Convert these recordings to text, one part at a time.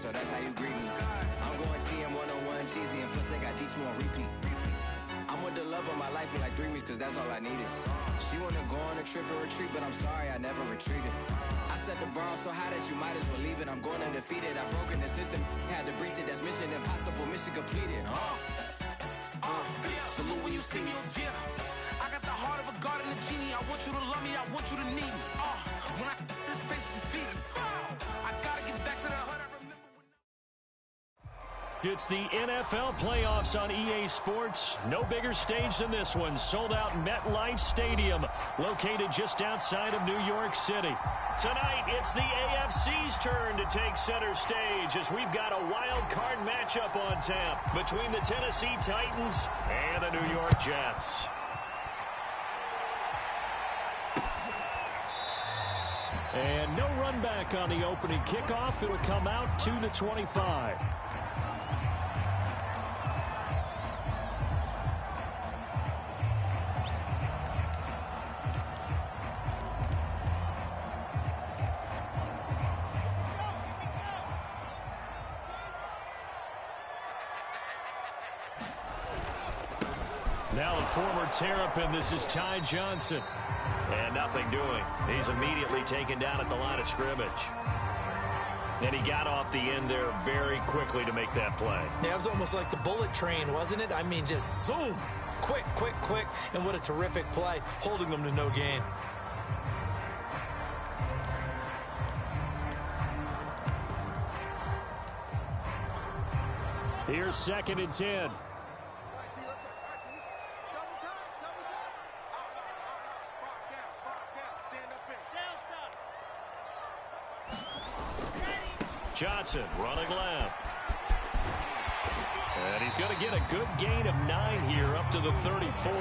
so that's how you greet me. I'm going TM 101, cheesy, and plus they got D2 on repeat. I'm with the love of my life in like 3 weeks, cause that's all I needed. She wanna go on a trip and retreat, but I'm sorry, I never retreated. I set the bar so high that you might as well leave it. I'm going undefeated, I broke in the system, had to breach it, that's mission impossible, mission completed. Salute when you see me, yeah. I got the heart of a god and a genie. I want you to love me, I want you to need me. When I this face is Fiji, I gotta get back to the hood. I remember when. It's the NFL playoffs on EA Sports. No bigger stage than this one. Sold out MetLife Stadium, located just outside of New York City. Tonight, it's the AFC's turn to take center stage as we've got a wild card matchup on tap between the Tennessee Titans and the New York Jets. And no run back on the opening kickoff. It'll come out to the 25. Now the former Terrapin, this is Ty Johnson. And nothing doing. He's immediately taken down at the line of scrimmage. And he got off the end there very quickly to make that play. Yeah, it was almost like the bullet train, wasn't it? I mean, just zoom. Quick, quick, quick. And what a terrific play, holding them to no gain. Here's 2nd and 10. Johnson running left. And he's going to get a good gain of 9 here up to the 34.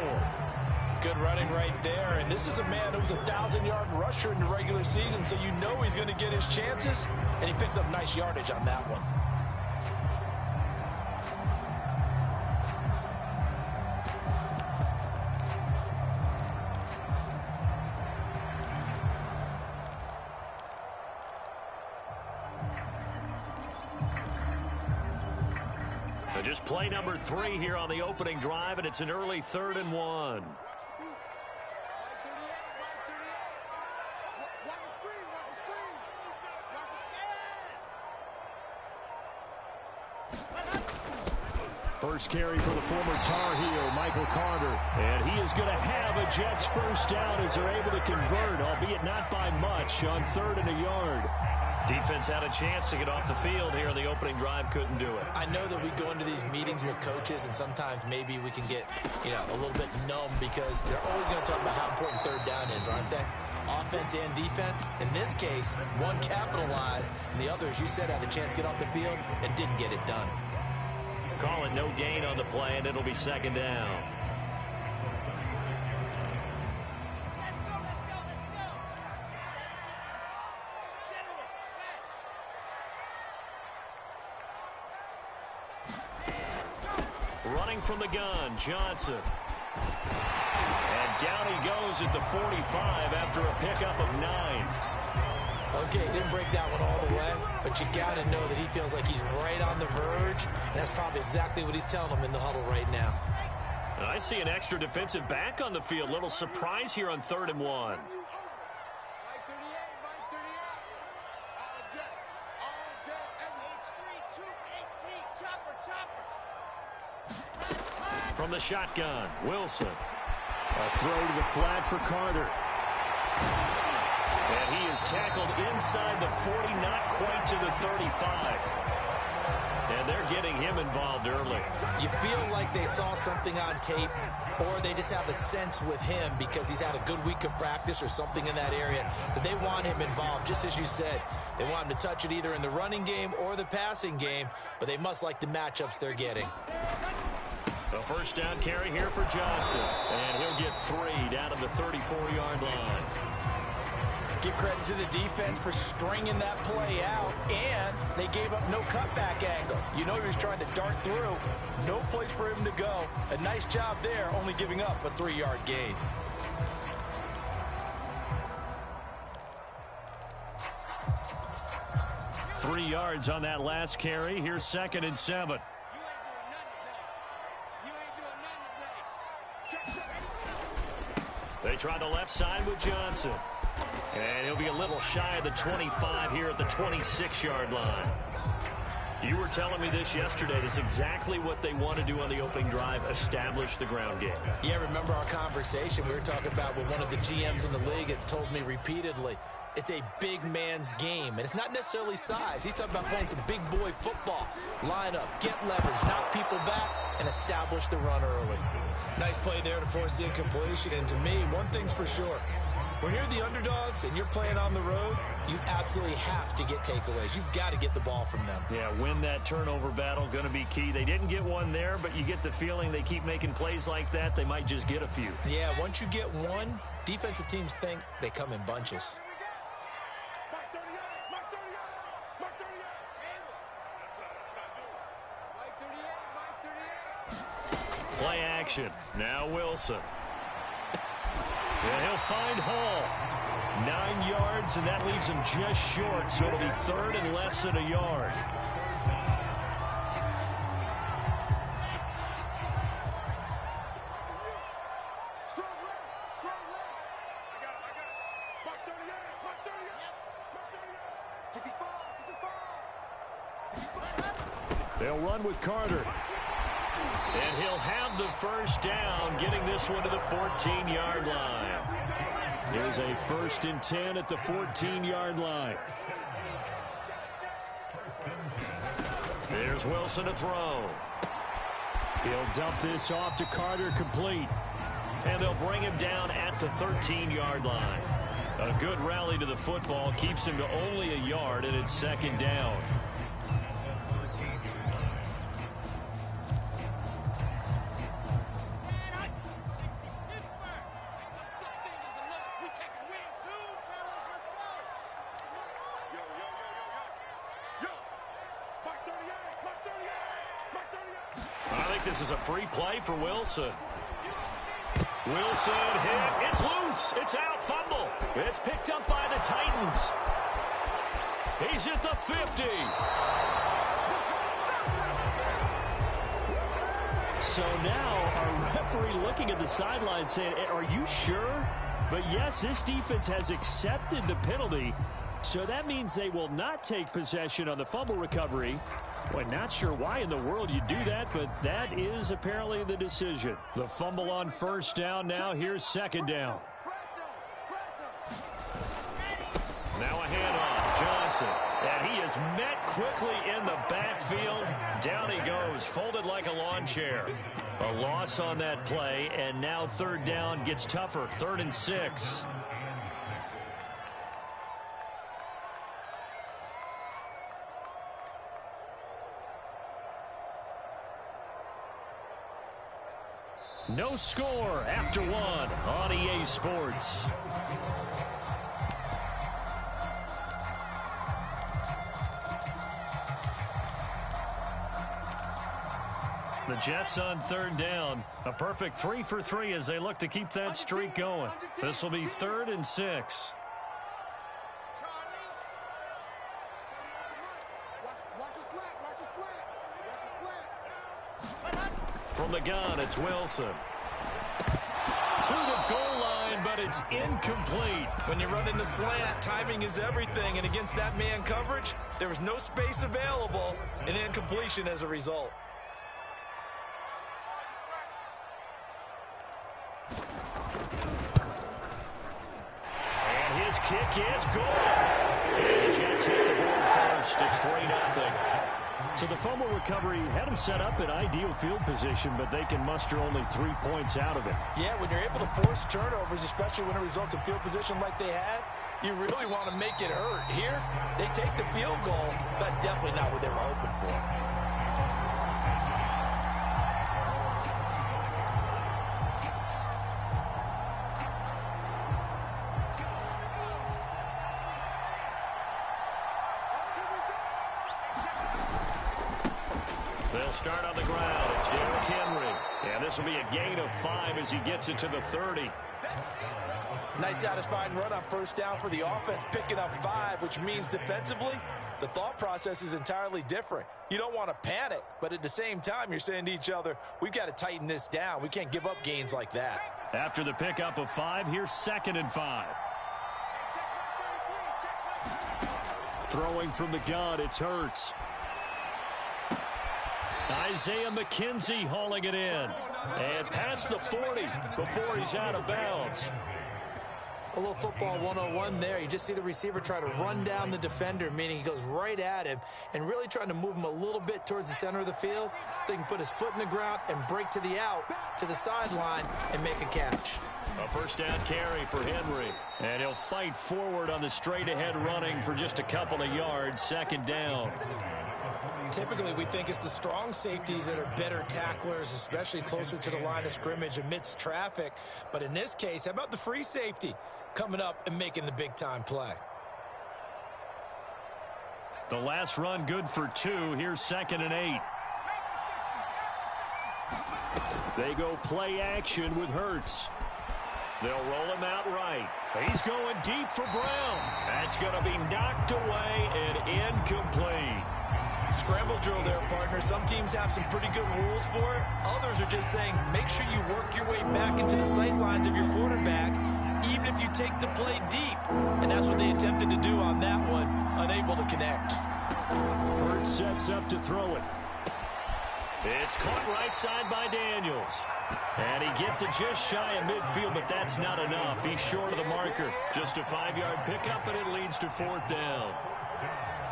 Good running right there. And this is a man who was a 1,000-yard rusher in the regular season, so you know he's going to get his chances. And he picks up nice yardage on that one. Just play number 3 here on the opening drive, and it's an early 3rd and 1. First carry for the former Tar Heel, Michael Carter. And he is going to have a Jets first down as they're able to convert, albeit not by much, on 3rd and a yard. Defense had a chance to get off the field here on the opening drive, couldn't do it. I know that we go into these meetings with coaches, and sometimes maybe we can get, a little bit numb because they're always going to talk about how important 3rd down is, aren't they? Offense and defense. In this case, one capitalized, and the other, as you said, had a chance to get off the field and didn't get it done. Call it no gain on the play, and it'll be 2nd down. Running from the gun, Johnson. And down he goes at the 45 after a pickup of 9. Okay, he didn't break that one all the way, but you got to know that he feels like he's right on the verge, and that's probably exactly what he's telling them in the huddle right now. And I see an extra defensive back on the field. Little surprise here on 3rd and 1. From the shotgun, Wilson. A throw to the flat for Carter. And he is tackled inside the 40, not quite to the 35. And they're getting him involved early. You feel like they saw something on tape, or they just have a sense with him because he's had a good week of practice or something in that area that they want him involved, just as you said. They want him to touch it either in the running game or the passing game, but they must like the matchups they're getting. A first down carry here for Johnson. And he'll get 3 down to the 34-yard line. Give credit to the defense for stringing that play out, and they gave up no cutback angle. You know he was trying to dart through. No place for him to go. A nice job there, only giving up a 3-yard gain. 3 yards on that last carry. Here's 2nd and 7. They try the left side with Johnson. And he'll be a little shy of the 25 here at the 26-yard line. You were telling me this yesterday. This is exactly what they want to do on the opening drive, establish the ground game. Yeah, remember our conversation we were talking about with one of the GMs in the league. It's told me repeatedly, it's a big man's game. And it's not necessarily size. He's talking about playing some big boy football. Line up, get leverage, knock people back, and establish the run early. Nice play there to force the incompletion. And to me, one thing's for sure. When you're the underdogs and you're playing on the road, you absolutely have to get takeaways. You've got to get the ball from them. Yeah, win that turnover battle, going to be key. They didn't get one there, but you get the feeling they keep making plays like that, they might just get a few. Yeah, once you get one, defensive teams think they come in bunches. Play action. Now Wilson. And he'll find Hall. 9 yards, and that leaves him just short, so it'll be 3rd and less than a yard. They'll run with Carter. And he'll have the first down, getting this one to the 14-yard line. Here's a 1st and 10 at the 14-yard line. There's Wilson to throw. He'll dump this off to Carter, complete. And they'll bring him down at the 13-yard line. A good rally to the football keeps him to only a yard, and it's 2nd down. This is a free play for Wilson. Wilson hit. It's loose. It's out. Fumble. It's picked up by the Titans. He's at the 50. So now our referee looking at the sideline saying, are you sure? But yes, this defense has accepted the penalty. So that means they will not take possession on the fumble recovery. Boy, not sure why in the world you do that, but that is apparently the decision. The fumble on 1st down. Now here's 2nd down. Now a handoff. Johnson. And he is met quickly in the backfield. Down he goes, folded like a lawn chair. A loss on that play, and now 3rd down gets tougher. 3rd and 6. No score after 1 on EA Sports. The Jets on 3rd down. A perfect 3 for 3 as they look to keep that streak going. This will be 3rd and 6. From the gun, it's Wilson. To the goal line, but it's incomplete. When you run into slant, timing is everything. And against that man coverage, there was no space available. An incompletion as a result. And his kick is good. And the Jets hit the board first. It's 3-0. So the fumble recovery had them set up in ideal field position, but they can muster only 3 points out of it. Yeah, when you're able to force turnovers, especially when it results in field position like they had, you really want to make it hurt. Here, they take the field goal. That's definitely not what they were hoping for. They'll start on the ground. It's Derrick Henry. And this will be a gain of 5 as he gets it to the 30. Nice satisfying run on 1st down for the offense, picking up 5, which means defensively, the thought process is entirely different. You don't want to panic, but at the same time, you're saying to each other, we've got to tighten this down. We can't give up gains like that. After the pickup of 5, here's 2nd and 5. Throwing from the gun, it's Hurts. Isaiah McKenzie hauling it in. And past the 40 before he's out of bounds. A little football 101 there. You just see the receiver try to run down the defender, meaning he goes right at him and really trying to move him a little bit towards the center of the field so he can put his foot in the ground and break to the out, to the sideline, and make a catch. A first down carry for Henry. And he'll fight forward on the straight-ahead running for just a couple of yards. 2nd down. Typically, we think it's the strong safeties that are better tacklers, especially closer to the line of scrimmage amidst traffic. But in this case, how about the free safety coming up and making the big-time play? The last run good for 2. Here's 2nd and 8. They go play action with Hurts. They'll roll him out right. He's going deep for Brown. That's going to be knocked away and incomplete. Scramble drill there, partner. Some teams have some pretty good rules for it. Others are just saying, make sure you work your way back into the sight lines of your quarterback, even if you take the play deep. And that's what they attempted to do on that one, unable to connect. Hurts sets up to throw it. It's caught right side by Daniels. And he gets it just shy of midfield, but that's not enough. He's short of the marker. Just a 5-yard pickup, and it leads to 4th down.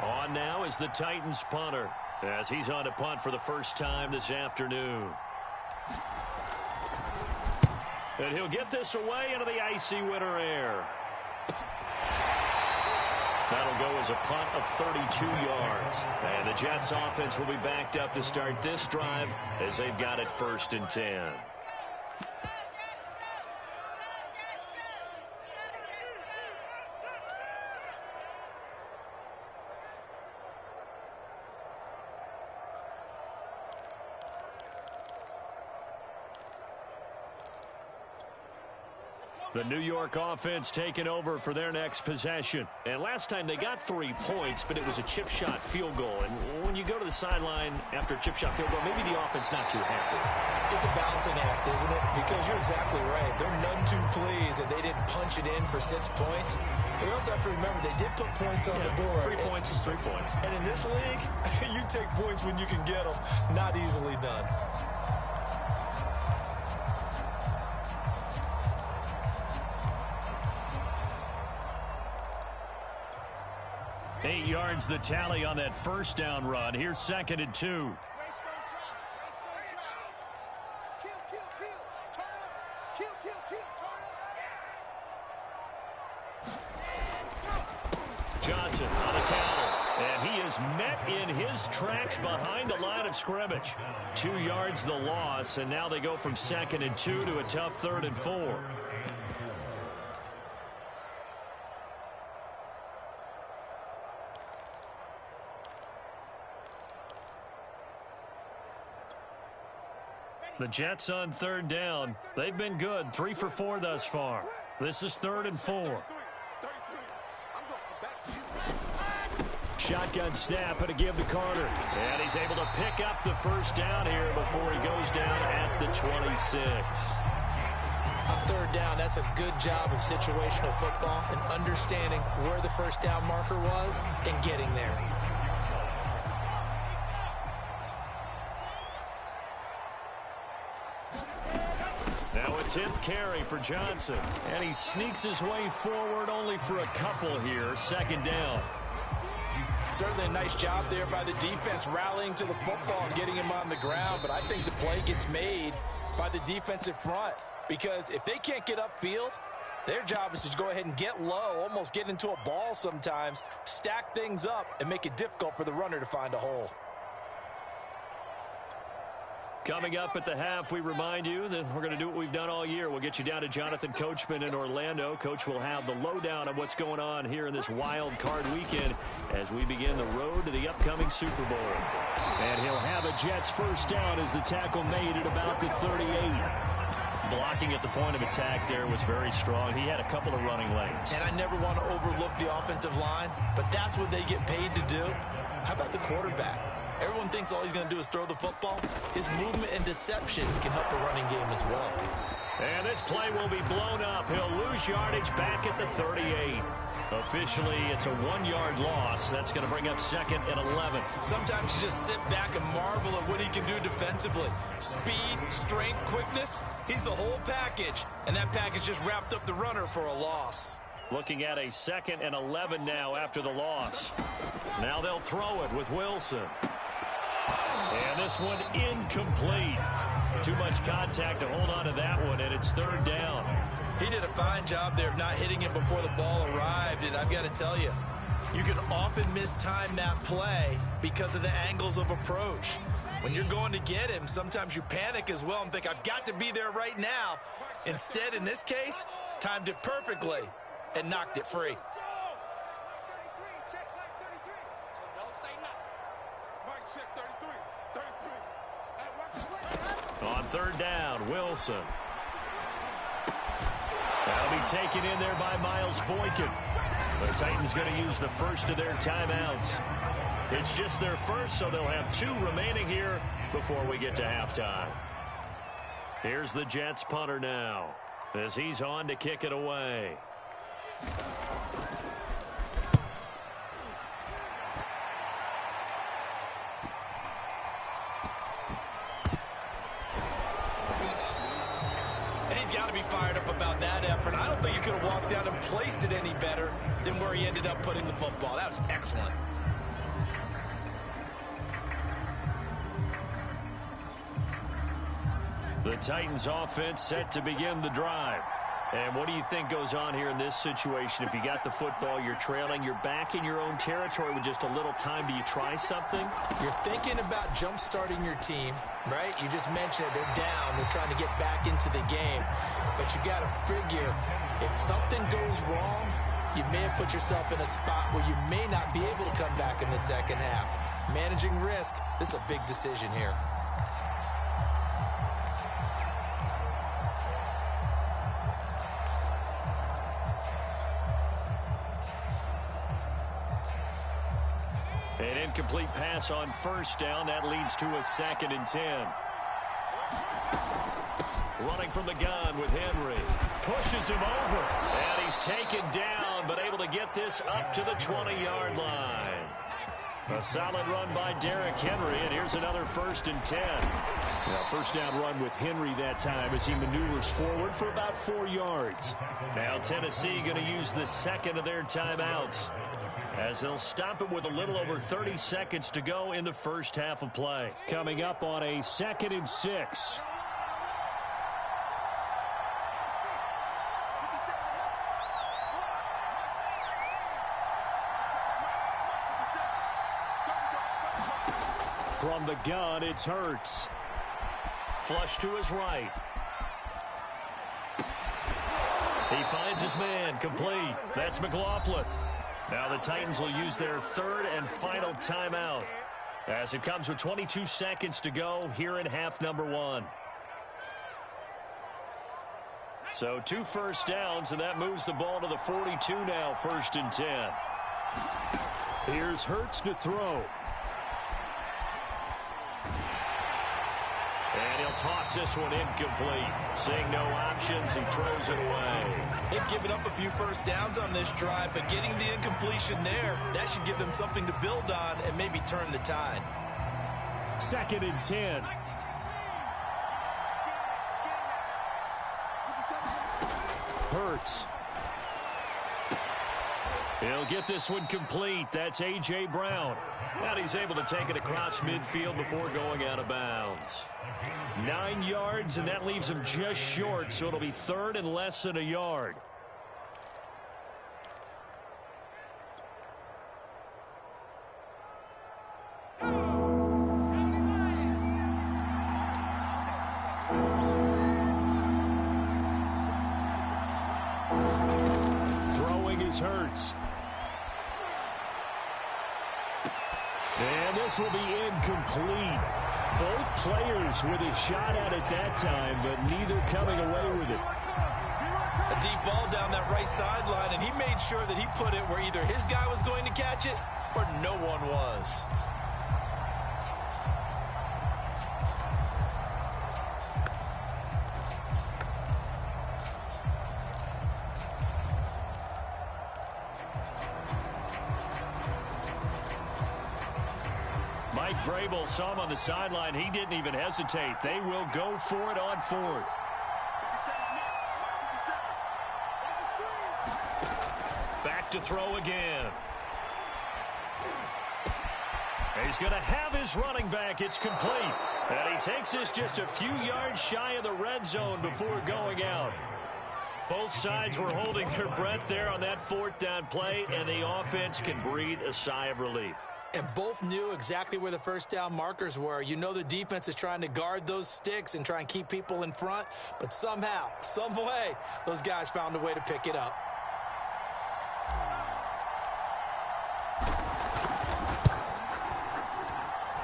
On now is the Titans punter, as he's on to punt for the first time this afternoon. And he'll get this away into the icy winter air. That'll go as a punt of 32 yards. And the Jets offense will be backed up to start this drive as they've got it 1st and 10. The New York offense taking over for their next possession. And last time they got 3 points, but it was a chip shot field goal. And when you go to the sideline after a chip shot field goal, maybe the offense not too happy. It's a balancing act, isn't it? Because you're exactly right. They're none too pleased that they didn't punch it in for 6 points. But we also have to remember they did put points on the board. 3 points is 3 points. And in this league, you take points when you can get them. Not easily done. 8 yards the tally on that first down run. Here's 2nd and 2. Johnson on the counter. And he is met in his tracks behind the line of scrimmage. 2 yards the loss, and now they go from 2nd and 2 to a tough 3rd and 4. The Jets on 3rd down. They've been good. 3 for 4 thus far. This is 3rd and 4. Shotgun snap and a give to Carter. And he's able to pick up the first down here before he goes down at the 26. On 3rd down, that's a good job of situational football and understanding where the first down marker was and getting there. Now a 10th carry for Johnson. And he sneaks his way forward only for a couple here. 2nd down. Certainly a nice job there by the defense rallying to the football and getting him on the ground. But I think the play gets made by the defensive front. Because if they can't get upfield, their job is to go ahead and get low, almost get into a ball sometimes, stack things up, and make it difficult for the runner to find a hole. Coming up at the half, we remind you that we're going to do what we've done all year. We'll get you down to Jonathan Coachman in Orlando. Coach will have the lowdown on what's going on here in this wild card weekend as we begin the road to the upcoming Super Bowl. And he'll have a Jets first down as the tackle made at about the 38. Blocking at the point of attack there was very strong. He had a couple of running lanes. And I never want to overlook the offensive line, but that's what they get paid to do. How about the quarterback? Everyone thinks all he's going to do is throw the football. His movement and deception can help the running game as well. And this play will be blown up. He'll lose yardage back at the 38. Officially, it's a 1-yard loss. That's going to bring up 2nd and 11. Sometimes you just sit back and marvel at what he can do defensively. Speed, strength, quickness. He's the whole package. And that package just wrapped up the runner for a loss. Looking at a 2nd and 11 now after the loss. Now they'll throw it with Wilson. And this one incomplete. Too much contact to hold on to that one, and it's 3rd down. He did a fine job there of not hitting it before the ball arrived, and I've got to tell you, you can often mistime that play because of the angles of approach. When you're going to get him, sometimes you panic as well and think, I've got to be there right now. Instead, in this case, timed it perfectly and knocked it free. On 3rd down, Wilson. That'll be taken in there by Miles Boykin. The Titans going to use the first of their timeouts. It's just their first, so they'll have 2 remaining here before we get to halftime. Here's the Jets punter now as he's on to kick it away. Got to be fired up about that effort. I don't think he could have walked down and placed it any better than where he ended up putting the football. That was excellent. The Titans offense set to begin the drive. And what do you think goes on here in this situation? If you got the football, you're trailing, you're back in your own territory with just a little time. Do you try something? You're thinking about jump-starting your team, right? You just mentioned it. They're down. They're trying to get back into the game. But you got to figure, if something goes wrong, you may have put yourself in a spot where you may not be able to come back in the second half. Managing risk, this is a big decision here. An incomplete pass on 1st down. That leads to a 2nd and 10. Running from the gun with Henry. Pushes him over. And he's taken down, but able to get this up to the 20-yard line. A solid run by Derrick Henry, and here's another 1st and 10. Now, 1st down run with Henry that time as he maneuvers forward for about 4 yards. Now Tennessee going to use the 2nd of their timeouts, as they'll stop it with a little over 30 seconds to go in the first half of play. Coming up on a 2nd and 6. From the gun, it's Hurts. Flush to his right. He finds his man, complete. That's McLaughlin. Now the Titans will use their 3rd and final timeout, as it comes with 22 seconds to go here in half number 1. So 2 1st downs, and that moves the ball to the 42 now, 1st and 10. Here's Hurts to throw. And he'll toss this one incomplete. Seeing no options, he throws it away. They've given up a few 1st downs on this drive, but getting the incompletion there, that should give them something to build on and maybe turn the tide. 2nd and 10. Hurts. He'll get this one complete. That's A.J. Brown. And he's able to take it across midfield before going out of bounds. 9 yards, and that leaves him just short, so it'll be 3rd and less than a yard. Throwing is Hurts. And this will be incomplete. Both players with a shot at it that time, but neither coming away with it. A deep ball down that right sideline, and he made sure that he put it where either his guy was going to catch it or no one was. Mike Vrabel saw him on the sideline. He didn't even hesitate. They will go for it on fourth. Back to throw again. He's going to have his running back. It's complete. And he takes this just a few yards shy of the red zone before going out. Both sides were holding their breath there on that fourth down play, and the offense can breathe a sigh of relief. And both knew exactly where the first down markers were. You know the defense is trying to guard those sticks and try and keep people in front, but somehow, some way, those guys found a way to pick it up.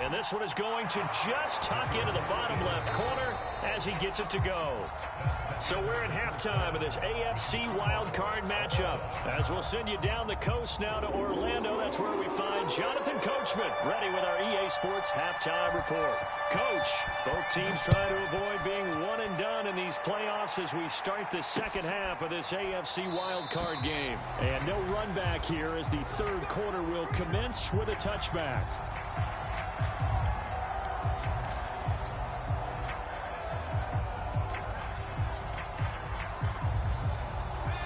And this one is going to just tuck into the bottom left corner as he gets it to go. So we're at halftime of this AFC wildcard matchup. As we'll send you down the coast now to Orlando, that's where we find Jonathan Coachman, ready with our EA Sports halftime report. Coach, both teams trying to avoid being one and done in these playoffs as we start the second half of this AFC wildcard game. And no run back here as the third quarter will commence with a touchback.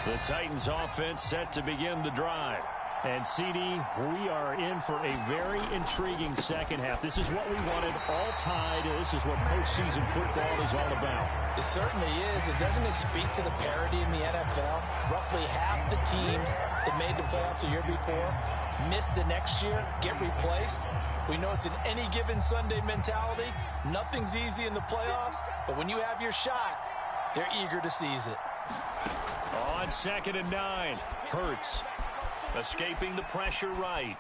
The Titans offense set to begin the drive. And, CD, we are in for a very intriguing second half. This is what we wanted, all tied. This is what postseason football is all about. It certainly is. It doesn't speak to the parity in the NFL. Roughly half the teams that made the playoffs a year before miss the next year, get replaced. We know it's an any given Sunday mentality. Nothing's easy in the playoffs, but when you have your shot, they're eager to seize it. On 2nd and 9, Hurts escaping the pressure right.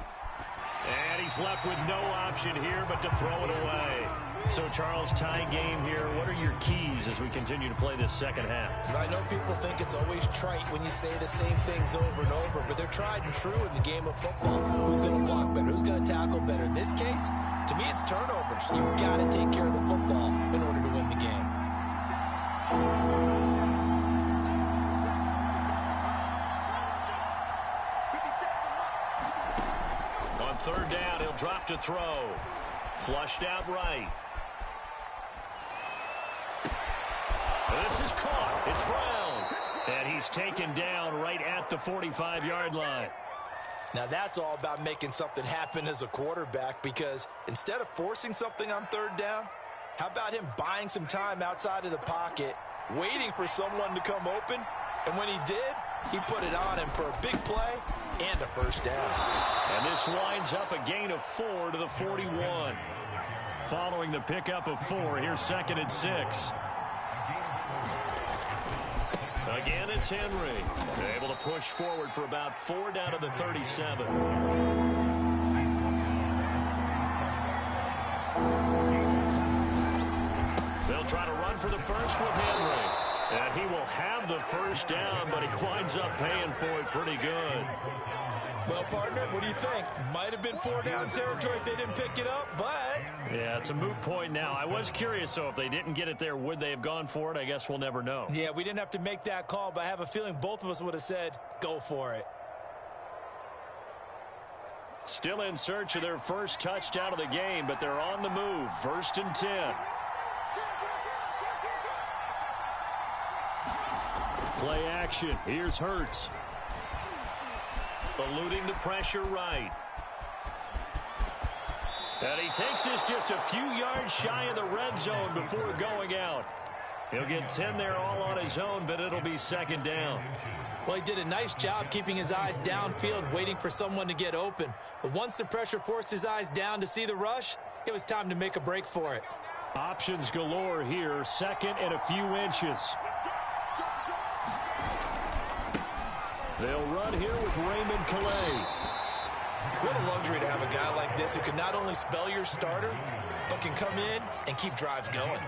And he's left with no option here but to throw it away. So, Charles, tie game here. What are your keys as we continue to play this second half? I know people think it's always trite when you say the same things over and over, but they're tried and true in the game of football. Who's going to block better? Who's going to tackle better? In this case, to me, it's turnovers. You've got to take care of the football in order to win the game. On 3rd down, he'll drop to throw. Flushed out right. This is caught. It's Brown. And he's taken down right at the 45-yard line. Now that's all about making something happen as a quarterback, because instead of forcing something on 3rd down, how about him buying some time outside of the pocket, waiting for someone to come open, and when he did, he put it on him for a big play and a first down. And this winds up a gain of 4 to the 41. Following the pickup of 4, here's 2nd and 6. Again, it's Henry. Able to push forward for about 4 down to the 37. They'll try to run for the first with Henry. And he will have the first down, but he winds up paying for it pretty good. Well, partner, what do you think? Might have been 4 down territory if they didn't pick it up, but... Yeah, it's a moot point now. I was curious, so if they didn't get it there, would they have gone for it? I guess we'll never know. Yeah, we didn't have to make that call, but I have a feeling both of us would have said, go for it. Still in search of their first touchdown of the game, but they're on the move. 1st and 10. Play action. Here's Hurts. Eluding the pressure right. And he takes this just a few yards shy of the red zone before going out. He'll get 10 there all on his own, but it'll be 2nd down. Well, he did a nice job keeping his eyes downfield, waiting for someone to get open. But once the pressure forced his eyes down to see the rush, it was time to make a break for it. Options galore here. 2nd and a few inches. They'll run here with Raymond Calais. What a luxury to have a guy like this who can not only spell your starter, but can come in and keep drives going.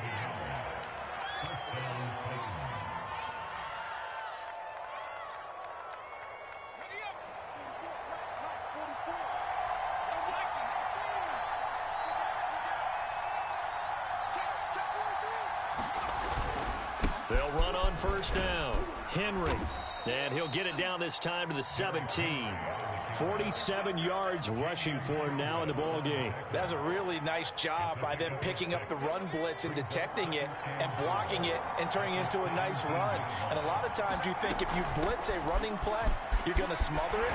They'll run on first down. Henry. And he'll get it down this time to the 17. 47 yards rushing for him now in the ball game. That's a really nice job by them picking up the run blitz and detecting it and blocking it and turning it into a nice run. And a lot of times you think if you blitz a running play, you're going to smother it.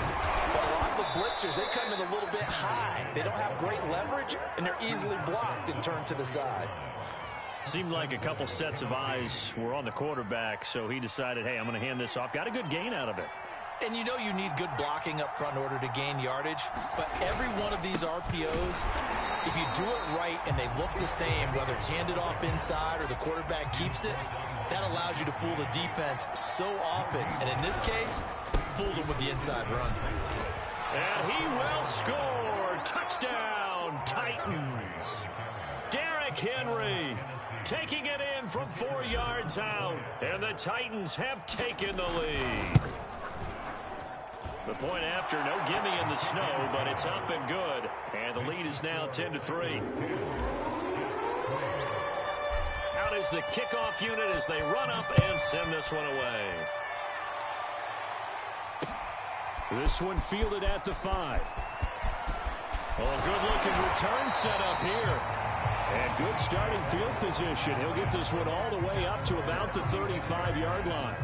But a lot of the blitzers, they come in a little bit high. They don't have great leverage, and they're easily blocked and turned to the side. Seemed like a couple sets of eyes were on the quarterback, so he decided, hey, I'm going to hand this off. Got a good gain out of it. And you know you need good blocking up front in order to gain yardage, but every one of these RPOs, if you do it right and they look the same, whether it's handed off inside or the quarterback keeps it, that allows you to fool the defense so often. And in this case, fooled them with the inside run. And he will score. Touchdown, Titans. Derrick Henry taking it in from 4 yards out, and the Titans have taken the lead. The point after, no gimme in the snow, but it's up and good, and the lead is now 10-3. Out is the kickoff unit as they run up and send this one away. This one fielded at the 5. Oh, good-looking return set up here. And good starting field position. He'll get this one all the way up to about the 35-yard line.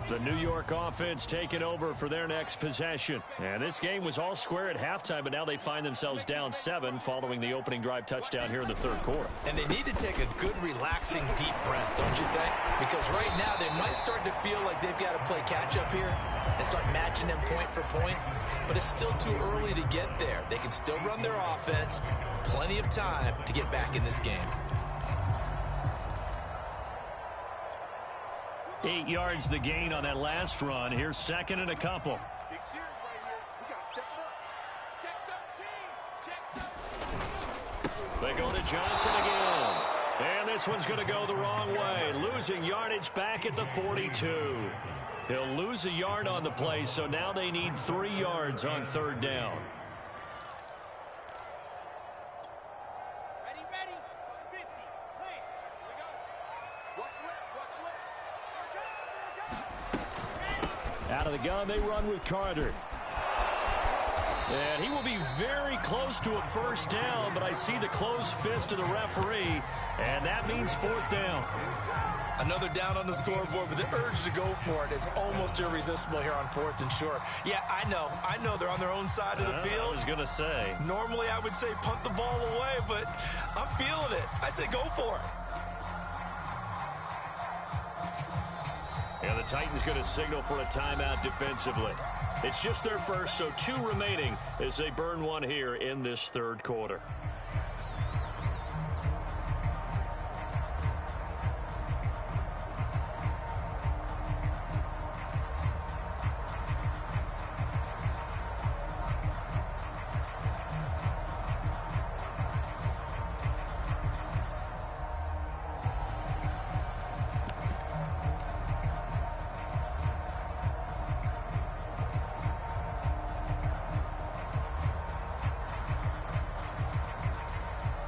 The New York offense taking over for their next possession. And this game was all square at halftime, but now they find themselves down 7 following the opening drive touchdown here in the third quarter. And they need to take a good, relaxing, deep breath, don't you think? Because right now they might start to feel like they've got to play catch-up here and start matching them point for point. But it's still too early to get there. They can still run their offense. Plenty of time to get back in this game. 8 yards the gain on that last run. Here's second and a couple. They go to Johnson again. And this one's going to go the wrong way. Losing yardage back at the 42. He'll lose a yard on the play, so now they need 3 yards on third down. Out of the gun, they run with Carter. And he will be very close to a first down, but I see the closed fist of the referee, and that means fourth down. Another down on the scoreboard, but the urge to go for it is almost irresistible here on 4th and short. Yeah, I know they're on their own side of the field. I was going to say. Normally I would say punt the ball away, but I'm feeling it. I say go for it. Yeah, the Titans going to signal for a timeout defensively. It's just their first, so 2 remaining as they burn one here in this third quarter.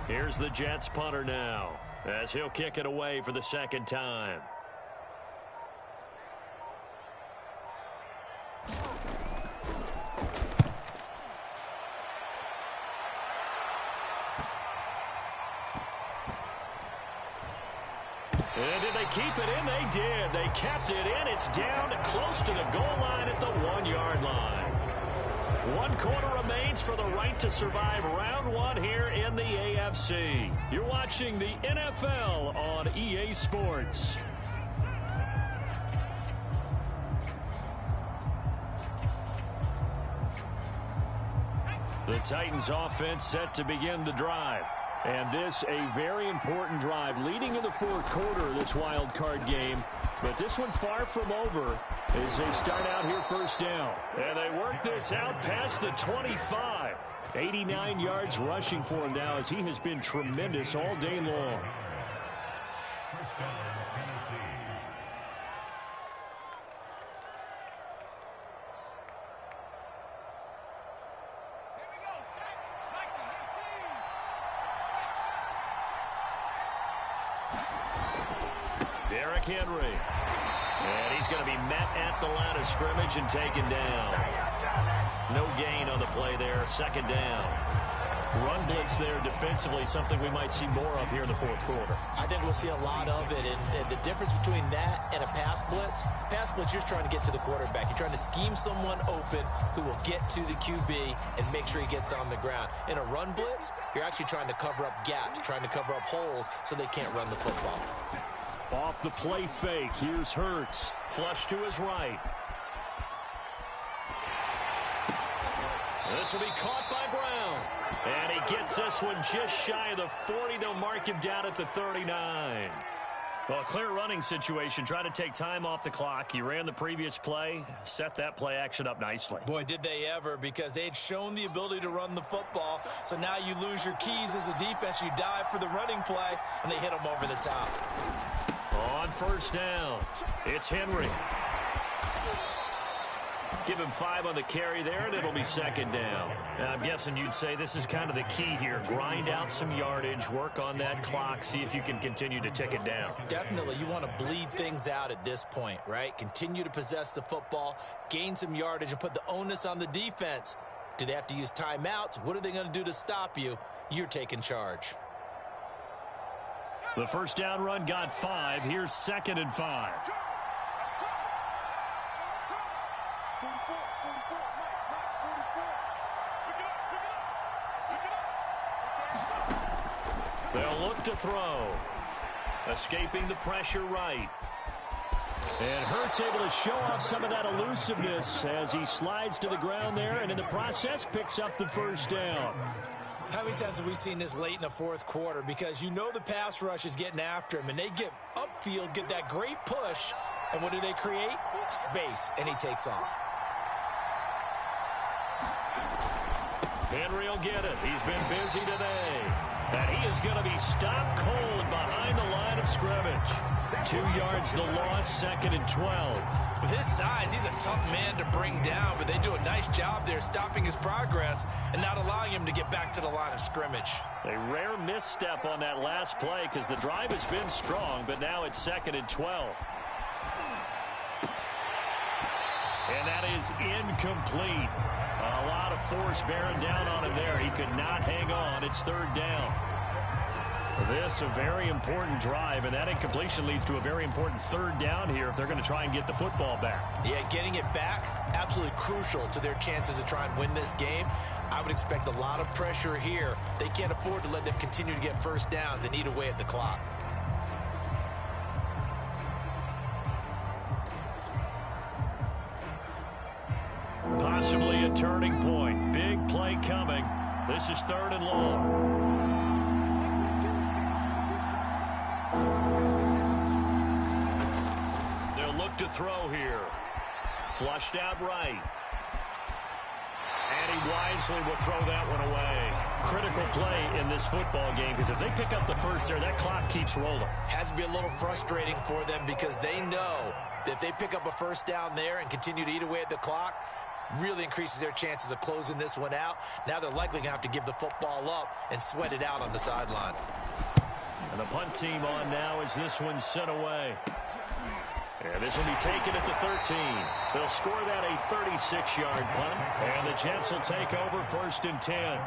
Here's the Jets punter now, as he'll kick it away for the second time. And did they keep it in? They did. They kept it in. It's down close to the goal line at the 1-yard line. 1 quarter remains for the right to survive round 1 here in the AFC. You're watching the NFL on EA Sports. The Titans offense set to begin the drive. And this a very important drive leading in the fourth quarter of this wild card game. But this one far from over as they start out here first down. And they work this out past the 25. 89 yards rushing for him now as he has been tremendous all day long. Henry. And he's going to be met at the line of scrimmage and taken down. No gain on the play there. Second down. Run blitz there defensively, something we might see more of here in the fourth quarter. I think we'll see a lot of it. And the difference between that and a pass blitz, you're just trying to get to the quarterback. You're trying to scheme someone open who will get to the QB and make sure he gets on the ground. In a run blitz, you're actually trying to cover up gaps, trying to cover up holes so they can't run the football. Off the play fake, here's Hurts. Flush to his right. This will be caught by Brown. And he gets this one just shy of the 40. They'll mark him down at the 39. Well, clear running situation. Try to take time off the clock. He ran the previous play, set that play action up nicely. Boy, did they ever, because they'd shown the ability to run the football. So now you lose your keys as a defense. You dive for the running play, and they hit him over the top. On first down, it's Henry. Give him 5 on the carry there, and it'll be second down. And I'm guessing you'd say this is kind of the key here. Grind out some yardage, work on that clock, see if you can continue to tick it down. Definitely. You want to bleed things out at this point, right? Continue to possess the football, gain some yardage, and put the onus on the defense. Do they have to use timeouts? What are they going to do to stop you? You're taking charge. The first down run got 5. Here's 2nd and 5. They'll look to throw. Escaping the pressure right. And Hurts able to show off some of that elusiveness as he slides to the ground there, and in the process picks up the first down. How many times have we seen this late in the fourth quarter? Because you know the pass rush is getting after him, and they get upfield, get that great push, and what do they create? Space, and he takes off. Henry will get it. He's been busy today. And he is going to be stopped cold behind the line of scrimmage. 2 yards the loss, 2nd and 12. With his size, he's a tough man to bring down, but they do a nice job there stopping his progress and not allowing him to get back to the line of scrimmage. A rare misstep on that last play because the drive has been strong, but now it's 2nd and 12. And that is incomplete. A lot of force bearing down on him there. He could not hang on. It's 3rd down. This a very important drive, and that incompletion leads to a very important 3rd down here if they're going to try and get the football back. Yeah, getting it back, absolutely crucial to their chances to try and win this game. I would expect a lot of pressure here. They can't afford to let them continue to get first downs and eat away at the clock. Possibly a turning point. Big play coming. This is 3rd and long. They'll look to throw here. Flushed out right. And he wisely will throw that one away. Critical play in this football game because if they pick up the first there, that clock keeps rolling. Has to be a little frustrating for them because they know that if they pick up a first down there and continue to eat away at the clock, really increases their chances of closing this one out. Now they're likely going to have to give the football up and sweat it out on the sideline. And the punt team on now as this one's sent away. And this will be taken at the 13. They'll score that a 36-yard punt. And the Jets will take over 1st and 10.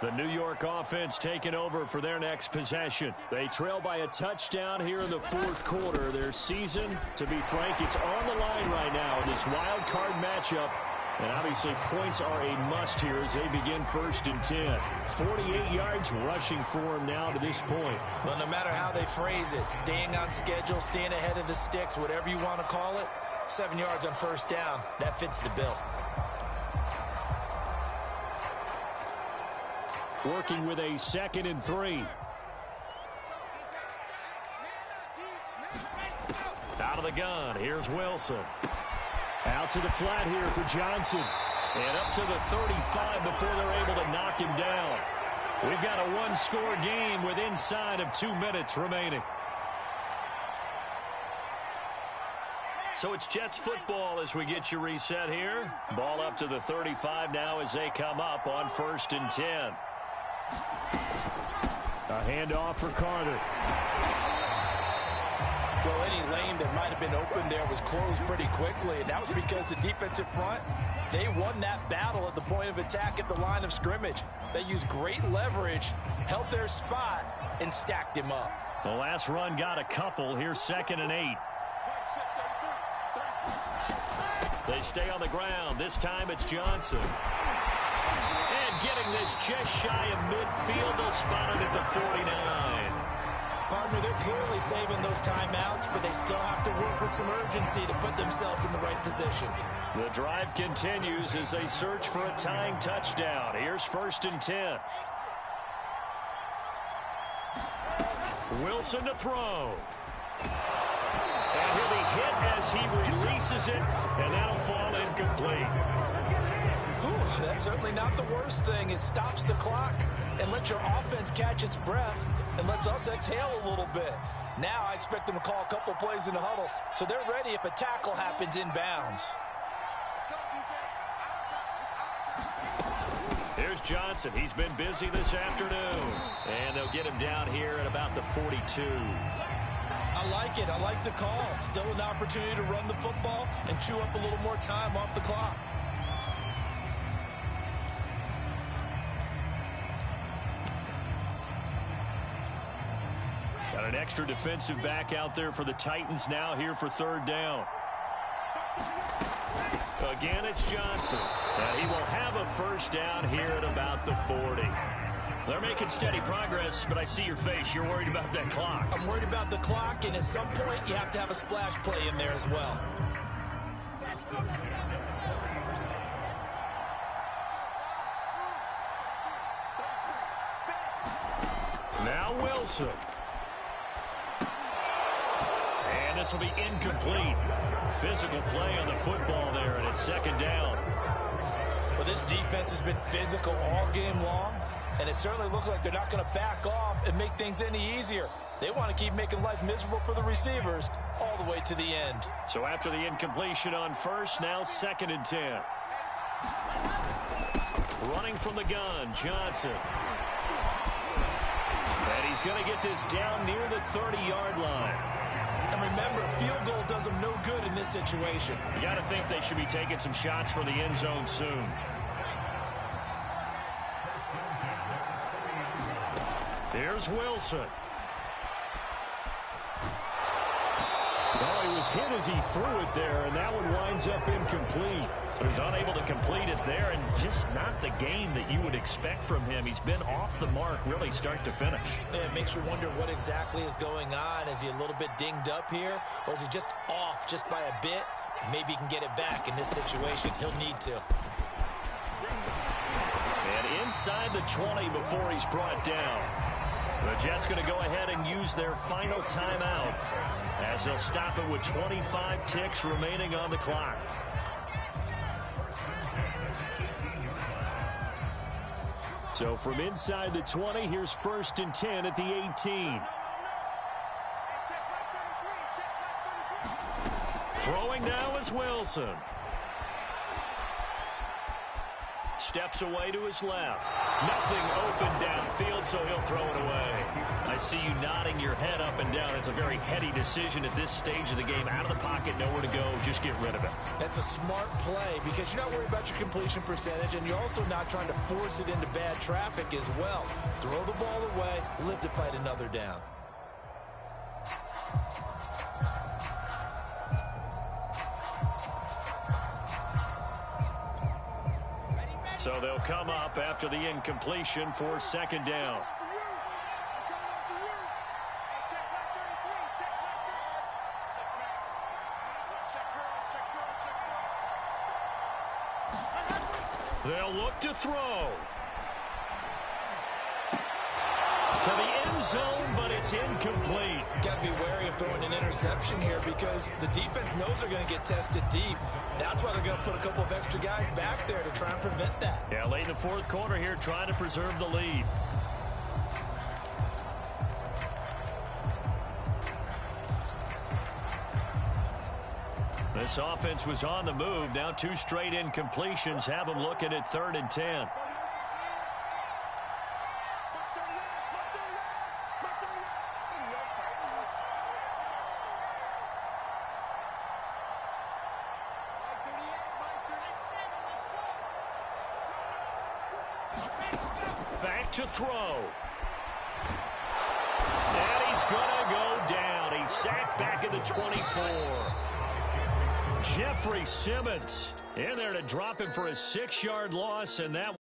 The New York offense taking over for their next possession. They trail by a touchdown here in the fourth quarter. Their season, to be frank, it's on the line right now in this wild card matchup. And obviously points are a must here as they begin 1st and 10. 48 yards rushing for them now to this point. Well, no matter how they phrase it, staying on schedule, staying ahead of the sticks, whatever you want to call it, 7 yards on first down. That fits the bill. Working with a 2nd and 3. Out of the gun, here's Wilson. Out to the flat here for Johnson. And up to the 35 before they're able to knock him down. We've got a one-score game with inside of 2 minutes remaining. So it's Jets football as we get you reset here. Ball up to the 35 now as they come up on 1st and 10. A handoff for Carter. Well, any lane that might have been open there was closed pretty quickly, and that was because the defensive front, they won that battle at the point of attack at the line of scrimmage. They used great leverage, held their spot, and stacked him up. The last run got a couple. Here's 2nd and 8. They stay on the ground. This time it's Johnson. And getting this just shy of midfield, they'll spot it at the 49. Partner, they're clearly saving those timeouts, but they still have to work with some urgency to put themselves in the right position. The drive continues as they search for a tying touchdown. Here's 1st and 10. Wilson to throw. And he'll be hit as he releases it, and that'll fall incomplete. Ooh, that's certainly not the worst thing. It stops the clock and lets your offense catch its breath and lets us exhale a little bit. Now I expect them to call a couple plays in the huddle, so they're ready if a tackle happens inbounds. Here's Johnson. He's been busy this afternoon. And they'll get him down here at about the 42. I like it. I like the call. Still an opportunity to run the football and chew up a little more time off the clock. Got an extra defensive back out there for the Titans now here for 3rd down. Again, it's Johnson. And he will have a 1st down here at about the 40. They're making steady progress, but I see your face. You're worried about that clock. I'm worried about the clock, and at some point, you have to have a splash play in there as well. Now Wilson. And this will be incomplete. Physical play on the football there, and it's 2nd down. Well, this defense has been physical all game long, and it certainly looks like they're not going to back off and make things any easier. They want to keep making life miserable for the receivers all the way to the end. So after the incompletion on 1st, now 2nd and 10. Running from the gun, Johnson. And he's going to get this down near the 30-yard line. And remember, field goal does them no good in this situation. You got to think they should be taking some shots for the end zone soon. Here's Wilson. Well, he was hit as he threw it there, and that one winds up incomplete. So he's unable to complete it there, and just not the game that you would expect from him. He's been off the mark really start to finish. Yeah, it makes you wonder what exactly is going on. Is he a little bit dinged up here, or is he just off just by a bit? Maybe he can get it back in this situation. He'll need to. And inside the 20 before he's brought down. The Jets going to go ahead and use their final timeout as they'll stop it with 25 ticks remaining on the clock. So from inside the 20, here's 1st and 10 at the 18. Throwing now is Wilson. Steps away to his left. Nothing open downfield, so he'll throw it away. I see you nodding your head up and down. It's a very heady decision at this stage of the game. Out of the pocket, nowhere to go. Just get rid of it. That's a smart play because you're not worried about your completion percentage, and you're also not trying to force it into bad traffic as well. Throw the ball away, live to fight another down. So they'll come up after the incompletion for 2nd down. They'll look to throw. To the end zone, but it's incomplete. Got to be wary of throwing an interception here because the defense knows they're going to get tested deep. That's why they're going to put a couple of extra guys back there to try and prevent that. Yeah, late in the fourth quarter here, trying to preserve the lead. This offense was on the move. Now 2 straight incompletions have them looking at 3rd and 10. Back to throw. And he's going to go down. He's sacked back at the 24. Jeffrey Simmons in there to drop him for a 6-yard loss, and that